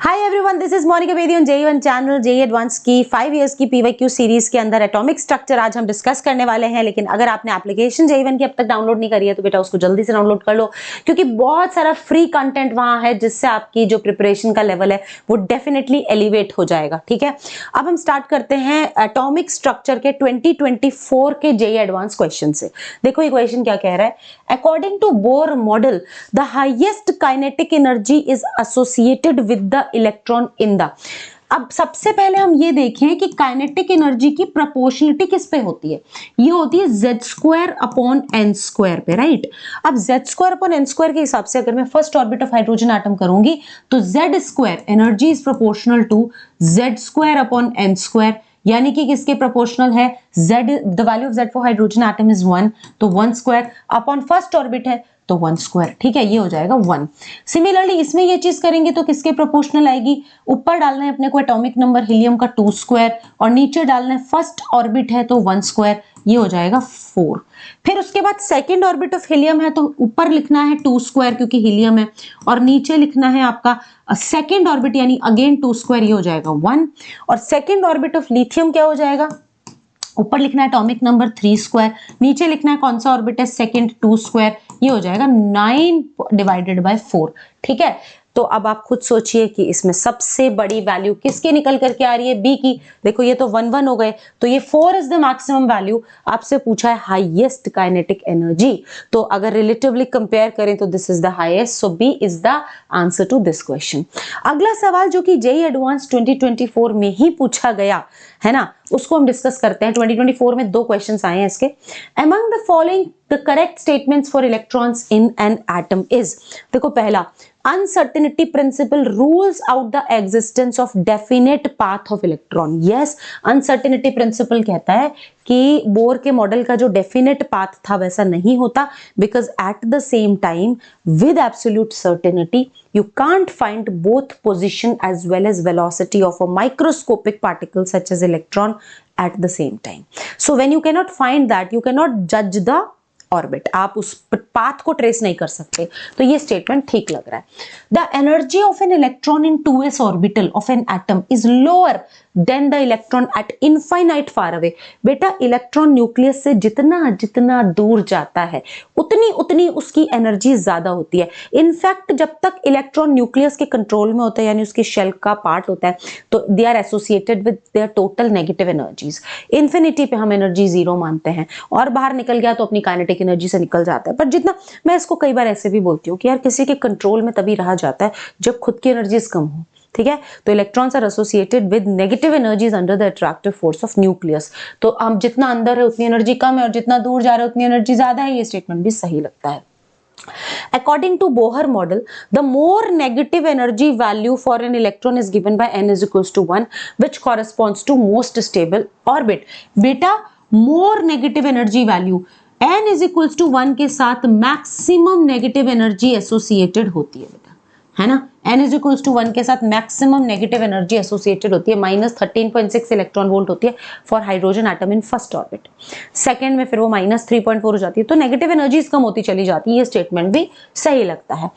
Hi everyone, this is Monika Bedi on JEE channel. JEE advance की 5 years की PYQ series के अंदर एटॉमिक स्ट्रक्चर आज हम डिस्कस करने वाले हैं। लेकिन अगर आपने एप्लीकेशन JEE की अब तक डाउनलोड नहीं करी है तो बेटा उसको जल्दी से डाउनलोड कर लो, क्योंकि बहुत सारा फ्री कंटेंट वहां है जिससे आपकी जो प्रिपरेशन का लेवल है वो डेफिनेटली एलिवेट हो जाएगा। ठीक है, अब हम स्टार्ट करते हैं एटॉमिक स्ट्रक्चर के 2024 के JEE एडवांस क्वेश्चन से। देखो ये क्वेश्चन क्या कह रहा है। According to Bohr model the highest kinetic energy is associated with the electron in the. अब सबसे पहले हम ये देखें कि काइनेटिक एनर्जी की प्रोपोर्शनलिटी किस पे होती है। ये होती है z² अपॉन n² पे, राइट। अब z² अपॉन n² के हिसाब से अगर मैं first orbit of hydrogen atom करूंगी तो z² energy is proportional to z² upon n², यानी कि किसके प्रोपोर्शनल है, z, the value of z for hydrogen atom is 1, तो 1² अपॉन फर्स्ट ऑर्बिट है तो 1²। ठीक है, ये हो जाएगा 1। सिमिलरली इसमें ये चीज करेंगे तो किसके प्रोपोर्शनल आएगी, ऊपर डालना है अपने को एटॉमिक नंबर हीलियम का 2² और नीचे डालना है फर्स्ट ऑर्बिट है तो 1², ये हो जाएगा 4। फिर उसके बाद सेकंड ऑर्बिट ऑफ हीलियम है तो ऊपर लिखना है 2² क्योंकि हीलियम है, और नीचे लिखना है आपका सेकंड ऑर्बिट यानी अगेन 2², ये हो जाएगा 1। और सेकंड ऑर्बिट ऑफ लिथियम क्या हो जाएगा, ऊपर लिखना है एटॉमिक नंबर 3², नीचे लिखना है कौन सा ऑर्बिट है, सेकंड 2², ये हो जाएगा 9 डिवाइडेड बाय 4। ठीक है, तो अब आप खुद सोचिए कि इसमें सबसे बड़ी वैल्यू किसकी निकल करके आ रही है, बी की। देखो ये तो 1 1 हो गए, तो ये 4 इज द मैक्सिमम वैल्यू। आपसे पूछा है हाईएस्ट काइनेटिक एनर्जी, तो अगर रिलेटिवली कंपेयर करें तो this is the highest, so B is the answer to this question. अगला सवाल जो कि JEE एडवांस 2024 में ही पूछा गया है ना, उसको हम डिस्कस करते हैं। 2024 में 2 क्वेश्चंस आए हैं इसके। Among the following the correct statements for electrons in an atom is. देखो पहला, uncertainty principle rules out the existence of definite path of electron। yes, uncertainty principle कहता है कि बोर के मॉडल का जो डेफिनेट पाथ था वैसा नहीं होता, because at the same time with absolute certainty you can't find both position as well as velocity of a microscopic particle such as electron at the same time। so when you cannot find that, you cannot judge the orbit, आप उस path को trace नहीं कर सकते, तो ये statement ठीक लग रहा है। The energy of an electron in 2s orbital of an atom is lower than the electron eight infinite far away. बेटा इलेक्ट्रॉन न्यूक्लियस से जितना जितना दूर जाता है उतनी उतनी उसकी एनर्जी ज्यादा होती है। इनफैक्ट जब तक इलेक्ट्रॉन न्यूक्लियस के कंट्रोल में होता है यानी उसके शेल का पार्ट होता है तो they are associated with their total negative energies. Infinity पे हम एनर्जी 0 मानते हैं और बाहर निकल गया तो अपनी काइनेटिक एनर्जी से निकल जाता है। पर जितना, मैं इसको कई बार ऐसे भी बोलती हूँ कि यार किसी के कंट्रोल में तभी रहा जाता है जब खुद की एनर्जीज कम हो। ठीक है, तो electrons are associated with negative energies under the attractive force of nucleus. तो हम जितना अंदर है उतनी एनर्जी कम है और जितना दूर जा रहा है उतनी एनर्जी ज्यादा है। ये स्टेटमेंट भी सही लगता है। According to Bohr model, the more negative energy value for an electron is given by n is equals to 1, which corresponds to most stable orbit। बेटा more negative energy value n is equals to 1 के साथ maximum negative energy associated होती है बेटा, है ना। n is equals to 1 के साथ मैक्सिमम नेगेटिव एनर्जी एसोसिएटेड होती है, -13.6 इलेक्ट्रॉन वोल्ट होती है for hydrogen atom in first orbit. Second में फिर वो -3.4 हो जाती है, तो नेगेटिव एनर्जीज कम होती चली जाती है। ये स्टेटमेंट भी सही लगता है।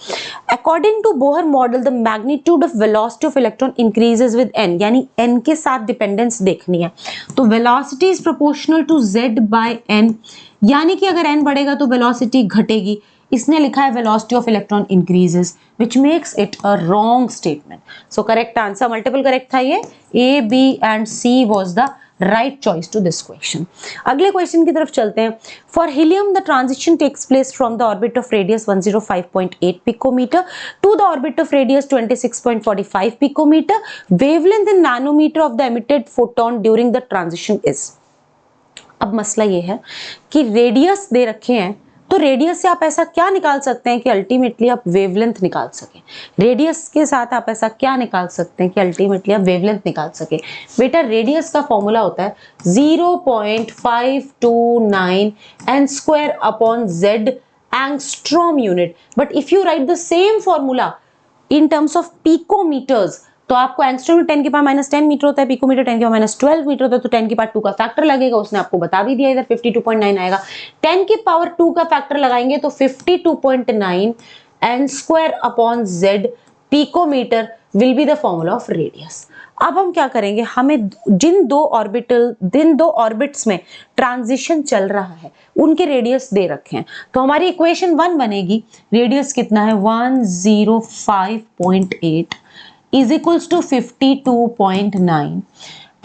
According to Bohr model the magnitude of velocity of electron increases with n, यानी n के साथ डिपेंडेंस देखनी है तो velocity is proportional to z by n, यानी कि अगर n बढ़ेगा तो वेलोसिटी घटेगी। इसने लिखा है velocity of electron increases, which makes it a wrong statement. So correct answer, multiple correct था ये, A, B and C was the right choice to this question. अगले क्वेश्चन की तरफ चलते हैं। For helium the transition takes place from the orbit of radius 105.8 picometer to the orbit of radius 26.45 picometer. Wavelength in nanometer of the emitted photon during the transition is. अब मसला ये है कि रेडियस दे रखे हैं, तो रेडियस से आप ऐसा क्या निकाल सकते हैं कि अल्टीमेटली आप वेवलेंथ निकाल सकें। रेडियस के साथ आप ऐसा क्या निकाल सकते हैं कि अल्टीमेटली आप वेवलेंथ निकाल सकें। बेटा रेडियस का फॉर्मूला होता है 0.529 n² upon z angstrom unit. But if you right the same formula in terms of picometres तो आपको एंगस्ट्रॉम में 10 के पावर -10 मीटर होता है, पिकोमीटर 10 के पावर -12 मीटर होता है, तो 10 के पावर 2 का फैक्टर लगेगा। उसने आपको बता भी दिया, इधर 52.9 आएगा। 10 के पावर 2 का फैक्टर लगाएंगे तो 52.9 n² upon z picometer will be the formula of radius. अब हम क्या करेंगे, हमें जिन दो ऑर्बिट्स में ट्रांजिशन चल रहा है उनके रेडियस दे रखे हैं, तो हमारी इक्वेशन 1 बनेगी, रेडियस कितना है 105.8 इज इक्वल्स टू 52.9,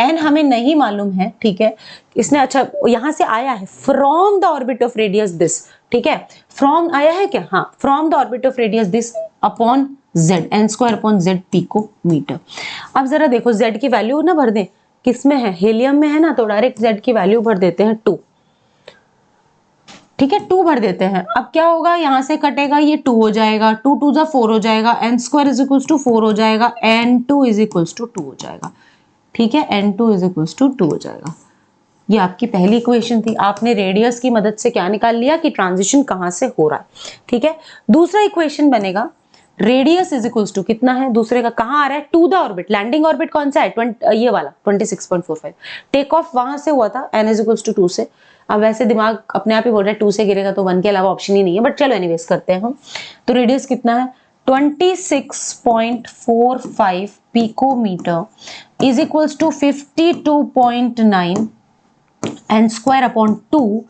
एन हमें नहीं मालूम है, ठीक है, इसने अच्छा यहां से आया है from the orbit of radius this, ठीक है, फ्रॉम आया है क्या, हाँ, from the orbit of radius this upon z, n square upon z picometer. अब जरा देखो z की वैल्यू ना भर दें, किसमें है, हीलियम में है ना, तो डायरेक्ट z की वैल्यू भर देते हैं 2, ठीक है, 2 भर देते हैं। अब क्या होगा, यहां से कटेगा, ये 2 हो जाएगा, 2 2 जा 4 हो जाएगा, n square is equals to 4 हो जाएगा, n2 इज इक्वल्स टू 2 हो जाएगा, ठीक है, n2 इज इक्वल्स टू 2 हो जाएगा। ये आपकी पहली इक्वेशन थी, आपने रेडियस की मदद से क्या निकाल लिया कि ट्रांजिशन कहां से हो रहा है, ठीक है। दूसरा इक्वेशन बनेगा रेडियस इज इक्वल्स टू कितना है, दूसरे का कहां आ रहा है, to the orbit, landing orbit कौन सा है, ये वाला 26.45, टेक ऑफ वहां से हुआ था n इज इक्वल्स टू 2 से। अब वैसे दिमाग अपने आप ही बोल रहा है 2 से गिरेगा तो 1 के अलावा ऑप्शन ही नहीं है, बट चलो एनीवेज करते हैं हम। तो रेडियस कितना है 26.45 picometer is equals to 52.9 n square upon 2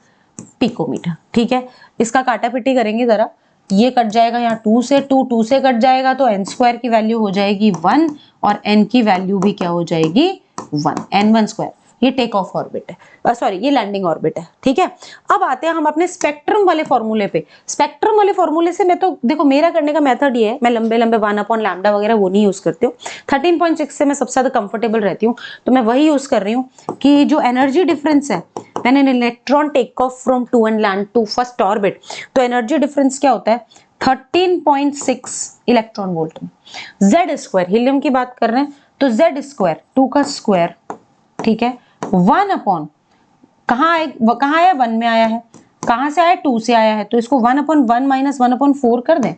picometer, ठीक है। इसका काटा पिटी करेंगे जरा, ये कट जाएगा यहाँ 2 से, 2 से कट जाएगा तो एन स्क्वायर की वैल्यू हो जाएगी 1 और एन की वैल्यू भी क्या हो जाएगी 1, n1 स्क्वायर। ये टेक ऑफ ऑर्बिट है, सॉरी ये लैंडिंग ऑर्बिट है, ठीक है। अब आते हैं हम अपने स्पेक्ट्रम वाले फॉर्मूले पे। स्पेक्ट्रम वाले फॉर्मूले से मैं तो देखो मेरा करने का मेथड ये है, मैं लंबे लंबे 1/λ वगैरह वो नहीं यूज करती हूँ, 13.6 से मैं सबसे ज्यादा कंफर्टेबल रहती हूँ, तो मैं वही यूज कर रही हूँ कि जो एनर्जी डिफरेंस है when an electron take off from two and land to first orbit, तो एनर्जी डिफरेंस क्या होता है 13.6 इलेक्ट्रॉन वोल्ट में। जेड स्क्वायर, हीलियम की बात कर रहे हैं तो जेड स्क्वायर 2 का स्क्वायर, ठीक है, 1 अपॉन कहाँ आया 1 में आया है, कहां से आया 2 से आया है, तो इसको 1/1 माइनस 1/4 कर दें,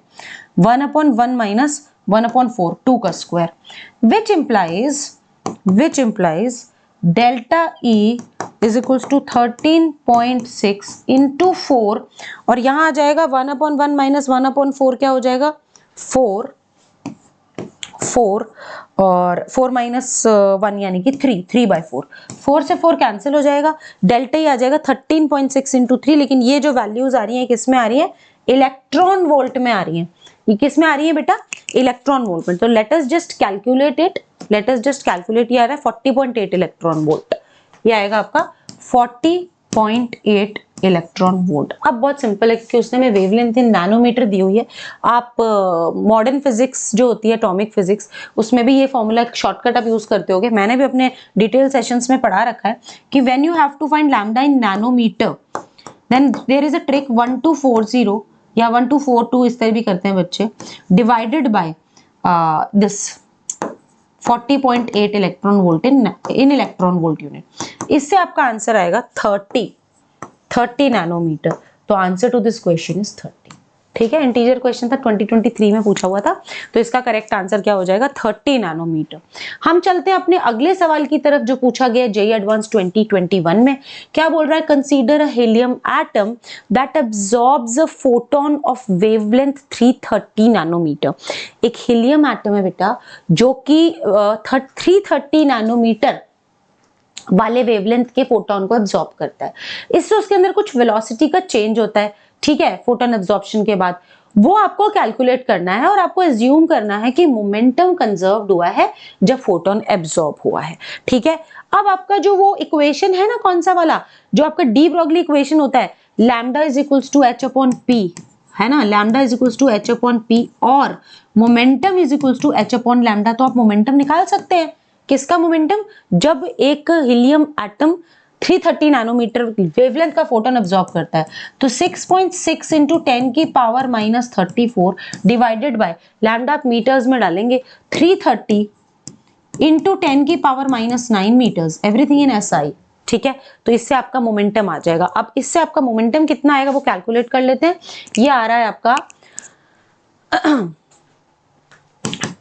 1/1 माइनस 1/4, 2 का square, which implies delta E is equals to 13.6 into 4, और यहां आ जाएगा 1/1 माइनस 1/4 क्या हो जाएगा 4 और 4 माइनस 1 यानी कि 3/4, 4 से 4 कैंसिल हो जाएगा, डेल्टा ही आ जाएगा 13.6 इंटू 3, लेकिन ये जो वैल्यूज आ रही है किस में आ रही है, इलेक्ट्रॉन वोल्ट में आ रही है। ये किस में आ रही है बेटा, इलेक्ट्रॉन वोल्ट में। तो let us just calculate it, ये आ रहा है 40.8 इलेक्ट्रॉन वोल्ट, ये आएगा आपका 40.8 इलेक्ट्रॉन वोल्ट। अब बहुत सिंपल है क्योंकि उसने में वेवलेंथ इन नैनोमीटर दी हुई है। आप मॉडर्न फिजिक्स जो होती है एटॉमिक फिजिक्स, उसमें भी ये फॉर्मूला शॉर्टकट आप यूज करते होगे, मैंने भी अपने डिटेल सेशंस में पढ़ा रखा है कि when you have to find lambda in nanometer then there is a trick 1240 या 1242 इस तरह भी करते हैं बच्चे, divided by this 40.8 electron volt in electron volt unit. इससे आपका आंसर आएगा 30 नैनोमीटर। तो answer to this question is 30, ठीक है। इंटीजर क्वेश्चन था, 2023 में पूछा हुआ था, तो इसका करेक्ट आंसर क्या हो जाएगा 30 नैनोमीटर। हम चलते हैं अपने अगले सवाल की तरफ जो पूछा गया जेईई एडवांस 2021 में। क्या बोल रहा है, consider a helium atom that absorbs a photon of wavelength 330 nanometer. एक हीलियम एटम है बेटा जो कि 330 नैनोमीटर वाले वेवलेंथ के फोटोन को एब्जॉर्ब करता है। इससे उसके अंदर कुछ वेलोसिटी का चेंज होता है, ठीक है, फोटोन एब्जॉर्प्शन के बाद वो आपको कैलकुलेट करना है और आपको एज्यूम करना है कि मोमेंटम कंजर्व्ड हुआ है जब फोटोन एब्जॉर्ब हुआ है, ठीक है। अब आपका जो वो इक्वेशन है ना, कौन सा वाला, जो आपका डी ब्रॉगली इक्वेशन होता है, lambda is equals to h upon p, है ना, lambda is equals to h upon p और momentum is equals to h upon lambda. तो आप मोमेंटम निकाल सकते हैं, किसका मोमेंटम, जब एक हीलियम एटम 330 नैनोमीटर वेवलेंथ का फोटोन एब्जॉर्ब करता है, तो 6.6 इंटू 10 की power minus 34 divided by lambda आप मीटर्स में डालेंगे 330 इंटू 10 की power minus 9 meters, everything in SI, ठीक है। तो इससे आपका मोमेंटम आ जाएगा। अब इससे आपका मोमेंटम कितना आएगा वो कैलकुलेट कर लेते हैं। ये आ रहा है आपका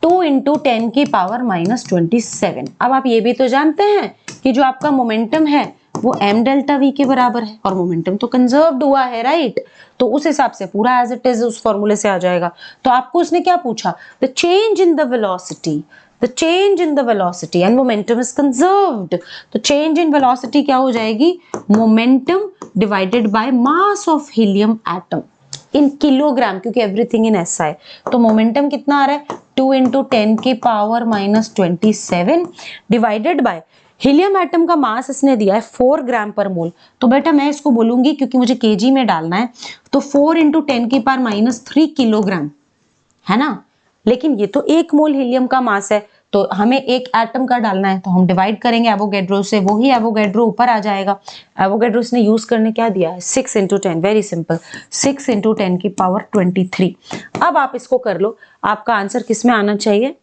2 इंटू 10 की पावर माइनस 27। अब आप ये भी तो जानते हैं कि जो आपका मोमेंटम है वो m डेल्टा v के बराबर है और मोमेंटम तो कंजर्व्ड हुआ है, राइट? तो उस हिसाब से पूरा एज इट इज उस फॉर्मूले से आ जाएगा। तो आपको उसने क्या पूछा? The change in the velocity, the change in the velocity and momentum is conserved। तो change in velocity क्या हो जाएगी? Momentum divided by mass of helium atom in kilogram, क्योंकि everything in SI है। तो momentum कितना आ रहा है? 2 into 10 की power minus 27 divided by helium atom का मास इसने दिया है 4 ग्राम पर मोल। तो बेटा मैं इसको बोलूंगी, क्योंकि मुझे केजी में डालना है, तो 4 into 10 की पावर माइनस 3 किलोग्राम, है ना? लेकिन ये तो 1 मोल हीलियम का मास है, तो हमें एक एटम का डालना है, तो हम डिवाइड करेंगे एवोगैड्रो से, वही एवोगैड्रो ऊपर आ जाएगा। एवोगैड्रो इसने यूज करने क्या दिया है? 6 into 10, वेरी सिंपल, 6 into 10 की पावर 23। अब आप इसको कर लो, आपका आंसर किस में आना चाहिए?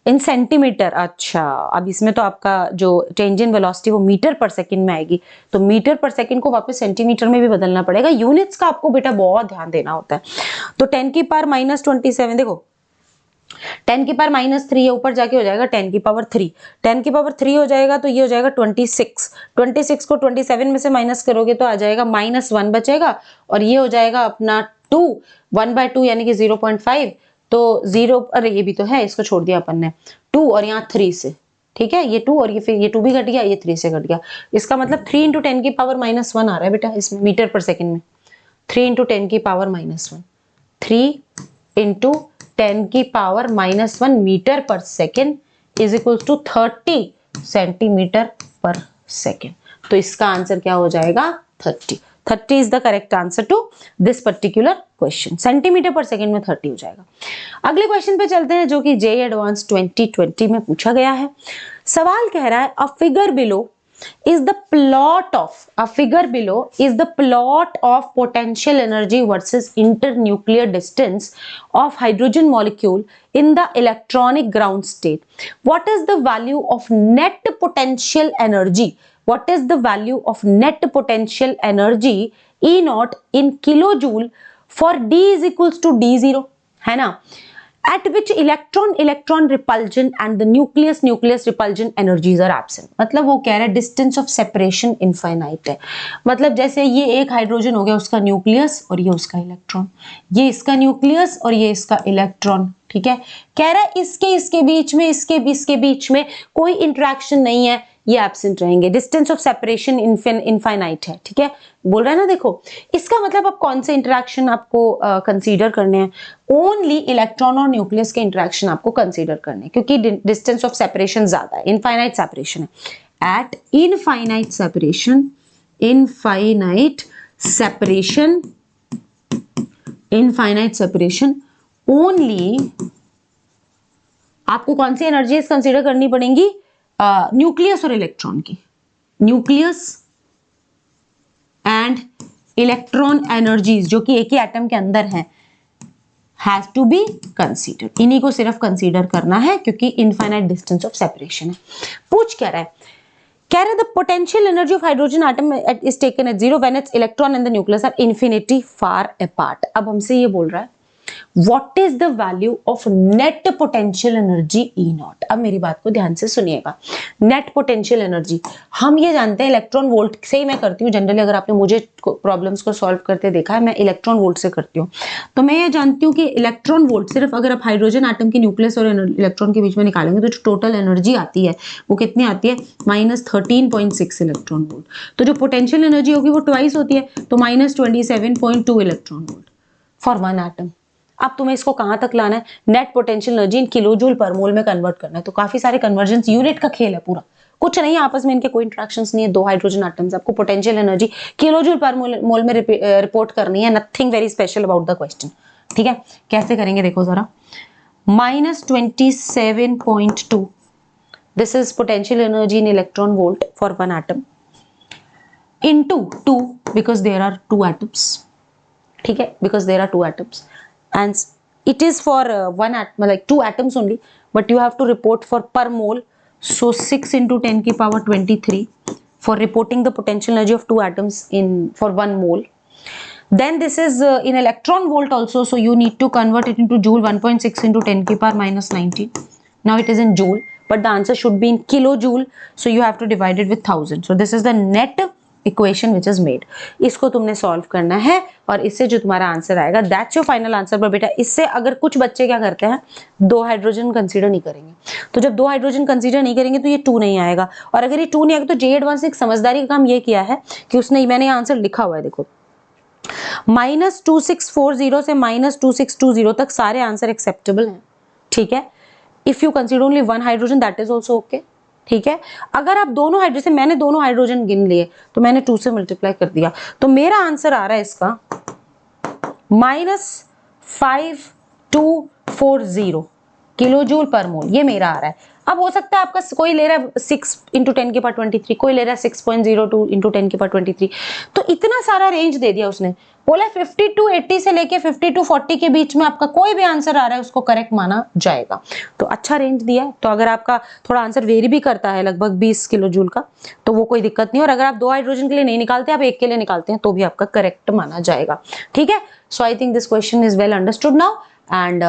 इन सेंटीमीटर। अच्छा, अब इसमें तो आपका जो चेंज इन वेलोसिटी वो मीटर पर सेकंड में आएगी, तो मीटर पर सेकंड को वापस सेंटीमीटर में भी बदलना पड़ेगा। यूनिट्स का आपको बेटा बहुत ध्यान देना होता है। तो 10 की पावर माइनस 27, देखो 10 की पावर माइनस 3 है, ऊपर जाके हो जाएगा 10 की पावर 3, 10 की पावर 3 हो जाएगा तो ये हो जाएगा 26, 26 को 27 में से माइनस करोगे तो आ जाएगा -1 बचेगा, और ये हो जाएगा अपना 2, 1/2 यानी कि 0.5, तो 0, अरे ये भी तो है, इसको छोड़ दिया अपन ने 2 और यहाँ 3 से, ठीक है, ये 2 और ये फिर ये 2 भी घट गया, ये 3 से घट गया। इसका मतलब 3 into 10 की पावर -1 आ रहा है बेटा इसमें मीटर पर सेकंड में। 3 into 10 की पावर -1, 3 into 10 की पावर -1 मीटर पर second is equal to 30 centimeter पर सेकेंड। तो इसका आंसर क्या हो जाएगा? 30। 30 is the correct answer to this particular question. Centimeter पर सेकेंड में 30 हो जाएगा। अगले क्वेश्चन पे चलते हैं, जो कि जेईई एडवांस 2020 में पूछा गया है। सवाल कह रहा है a figure below is the plot of potential energy versus internuclear distance of hydrogen molecule in the electronic ground state. What is the value of net potential energy? What is the value of net potential energy E naught in kilojoule for D is equals to D0, है ना? At which electron repulsion and the nucleus repulsion energies are absent। मतलब वो कह रहा है distance of separation infinite है। मतलब जैसे ये एक हाइड्रोजन हो गया, उसका न्यूक्लियस और ये उसका इलेक्ट्रॉन, ये इसका न्यूक्लियस और ये इसका इलेक्ट्रॉन, ठीक है। कह रहा है इसके बीच में इसके बीच में कोई इंटरेक्शन नहीं है, ये एब्सेंट रहेंगे, डिस्टेंस ऑफ सेपरेशन इनफाइनाइट है, ठीक है। बोल रहा है ना, देखो इसका मतलब अब कौन से इंटरेक्शन आपको कंसीडर करने हैं? ओनली इलेक्ट्रॉन और न्यूक्लियस के इंटरेक्शन आपको कंसीडर करने हैं, क्योंकि डिस्टेंस ऑफ सेपरेशन ज्यादा है, इनफाइनाइट सेपरेशन है। एट इनफाइनाइट सेपरेशन ओनली आपको कौन सी एनर्जीज कंसीडर करनी पड़ेंगी? न्यूक्लियस और इलेक्ट्रॉन की, न्यूक्लियस एंड इलेक्ट्रॉन एनर्जीज जो कि एक ही एटम के अंदर है, हैज टू बी कंसीडर्ड। इन्हीं को सिर्फ कंसीडर करना है, क्योंकि इनफाइनाइट डिस्टेंस ऑफ सेपरेशन है। पूछ क्या रहा है? कह रहा है the potential energy of hydrogen atom is taken at 0 when its electron and the nucleus are infinity far apart. अब हमसे ये बोल रहा है What is the value of net potential energy E naught? अब मेरी बात को ध्यान से सुनिएगा। नेट पोटेंशियल एनर्जी हम ये जानते हैं इलेक्ट्रॉन वोल्ट से ही मैं करती हूँ जनरली। अगर आपने मुझे प्रॉब्लम्स को सॉल्व करते देखा है, मैं इलेक्ट्रॉन वोल्ट से करती हूँ। तो मैं ये जानती हूँ कि इलेक्ट्रॉन वोल्ट सिर्फ अगर आप हाइड्रोजन एटम की न्यूक्लियस और इलेक्ट्रॉन के बीच में निकालेंगे तो जो टोटल एनर्जी आती है वो कितनी आती है? -13.6 इलेक्ट्रॉन वोल्ट। तो जो पोटेंशियल एनर्जी होगी वो ट्वाइस होती है, तो -27.2 electron volt for one atom. अब तुम्हें इसको कहां तक लाना है? नेट पोटेंशियल एनर्जी इन किलोजूल पर मोल में कन्वर्ट करना है। तो काफी सारे कन्वर्जन यूनिट का खेल है पूरा, कुछ नहीं है आपस में, इनके कोई इंटरेक्शंस नहीं है। दो हाइड्रोजन एटम्स, आपको पोटेंशियल एनर्जी किलोजूल पर मोल में रिपोर्ट करनी है। Nothing very special about the question, ठीक है। कैसे करेंगे देखो जरा। -27.2 this is potential energy in electron volt for one atom into 2 because there are 2 atoms, ठीक है, because there are 2 atoms and it is for one atom, like 2 atoms only, but you have to report for per mole, so 6 into 10 की power 23 for reporting the potential energy of 2 atoms in for 1 mole. Then this is in electron volt also, so you need to convert it into joule, 1.6 into 10 की power -19. Now it is in joule, but the answer should be in kilojoule, so you have to divide it with 1000. So this is the net equation which is made. इसको तुमने solve करना है और इससे जो तुम्हारा answer आएगा that's your final answer. पर बेटा इससे अगर कुछ बच्चे क्या करते हैं, 2 हाइड्रोजन कंसीडर नहीं करेंगे, तो जब 2 हाइड्रोजन कंसीडर नहीं करेंगे तो ये 2 नहीं आएगा, और अगर ये 2 नहीं आएगा तो जे एडवांस ने एक समझदारी का काम ये किया है कि उसने, मैंने आंसर लिखा हुआ है देखो, -2640 से -2620 तक सारे आंसर एक्सेप्टेबल हैं, ठीक है। If you consider only 1 hydrogen that is also okay, ठीक है। अगर आप दोनों हाइड्रोजन, मैंने दोनों हाइड्रोजन गिन लिए तो मैंने 2 से मल्टीप्लाई कर दिया, तो मेरा आंसर आ रहा है इसका -5240 किलो जूल पर मोल, ये मेरा आ रहा है। अब हो सकता है आपका कोई ले रहा है 6 × 10⁻23, कोई ले रहा है 6.02 × 10⁻23, तो इतना सारा रेंज दे दिया उसने। बोला 50 to 80 से लेके 50 to 40 के बीच में आपका कोई भी आंसर आ रहा है उसको करेक्ट माना जाएगा। तो अच्छा रेंज दिया है, तो अगर आपका थोड़ा आंसर वेरी भी करता है लगभग 20 किलो जूल का तो वो कोई दिक्कत नहीं, और अगर आप 2 हाइड्रोजन के लिए नहीं निकालते, आप 1 के लिए निकालते हैं तो भी आपका करेक्ट माना जाएगा, ठीक है। So I think this question is well understood now, and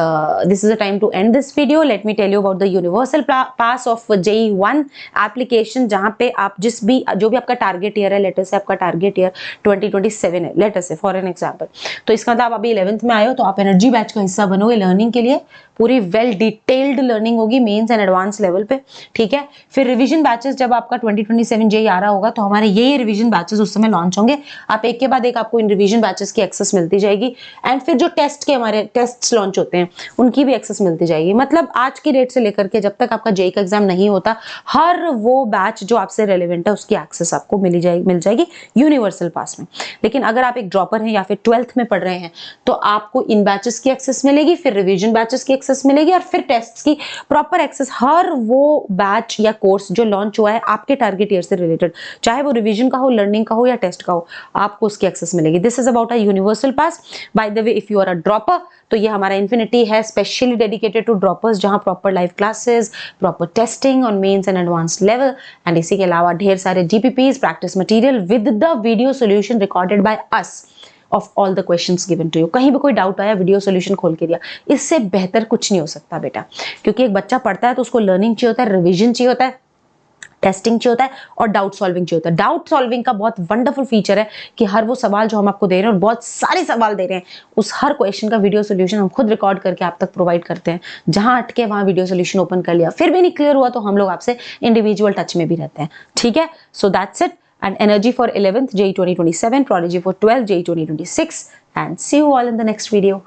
this is the time to end this video. Let me tell you about the universal pass of JEE 1 application, जहाँ पे आप जो भी आपका टारगेट ईयर है, letter से आपका target year 2027 है, लेटर से फॉर एन एग्जाम्पल, तो इसका मतलब आप अभी 11th में आए हो तो आप एनर्जी बैच का हिस्सा बनोगे। लर्निंग के लिए पूरी वेल डिटेल्ड लर्निंग होगी मेंस एंड एडवांस लेवल पे, ठीक है। फिर रिवीजन बैचेस जब आपका 2027 JEE आ रहा होगा तो हमारे ये रिवीजन बैचेस उस समय लॉन्च होंगे, आप एक के बाद एक आपको इन रिवीजन बैचेस की एक्सेस मिलती जाएगी, एंड फिर जो टेस्ट के हमारे टेस्ट लॉन्च होते हैं उनकी भी एक्सेस मिलती जाएगी। मतलब आज की डेट से लेकर के जब तक आपका जेई का एग्जाम नहीं होता, हर वो बैच जो आपसे रेलेवेंट है उसकी एक्सेस आपको मिल जाएगी यूनिवर्सल पास में। लेकिन अगर आप एक ड्रॉपर हैं या फिर 12th में पढ़ रहे हैं तो आपको इन बैचेस की एक्सेस मिलेगी, फिर रिवीजन बैचेस की एक्सेस मिलेगी, और फिर टेस्ट की प्रॉपर एक्सेस। हर वो बैच या कोर्स जो लॉन्च हुआ है आपके टारगेट ईयर से रिलेटेड, चाहे वो रिवीजन का हो, लर्निंग का हो या टेस्ट का हो, आपको उसकी एक्सेस मिलेगी। This is about a universal pass. By the way, if you are a dropper तो ये हमारा इन्फिनिटी है स्पेशली डेडिकेटेड टू ड्रॉपर्स, जहां proper live classes, proper testing on mains and advance level, and इसी के अलावा ढेर सारे DPPs, practice material with the video solution recorded by us of all the questions given to you. कहीं भी कोई doubt आया, वीडियो सॉल्यूशन खोल के दिया, इससे बेहतर कुछ नहीं हो सकता बेटा, क्योंकि एक बच्चा पढ़ता है तो उसको लर्निंग चाहिए होता है, रिविजन चाहिए होता है, टेस्टिंग चाहिए होता है और डाउट सॉल्विंग चाहिए होता है। डाउट सॉल्विंग का बहुत वंडरफुल फीचर है कि हर वो सवाल जो हम आपको दे रहे हैं, और बहुत सारे सवाल दे रहे हैं, उस हर क्वेश्चन का वीडियो सॉल्यूशन हम खुद रिकॉर्ड करके आप तक प्रोवाइड करते हैं। जहां अटके वहां वीडियो सॉल्यूशन ओपन कर लिया, फिर भी नहीं क्लियर हुआ तो हम लोग आपसे इंडिविजुअल टच में भी रहते हैं, ठीक है। So that's it, and energy for 11th JEE 2027, prodigy for 12th JEE 2026, and see you all in the next video.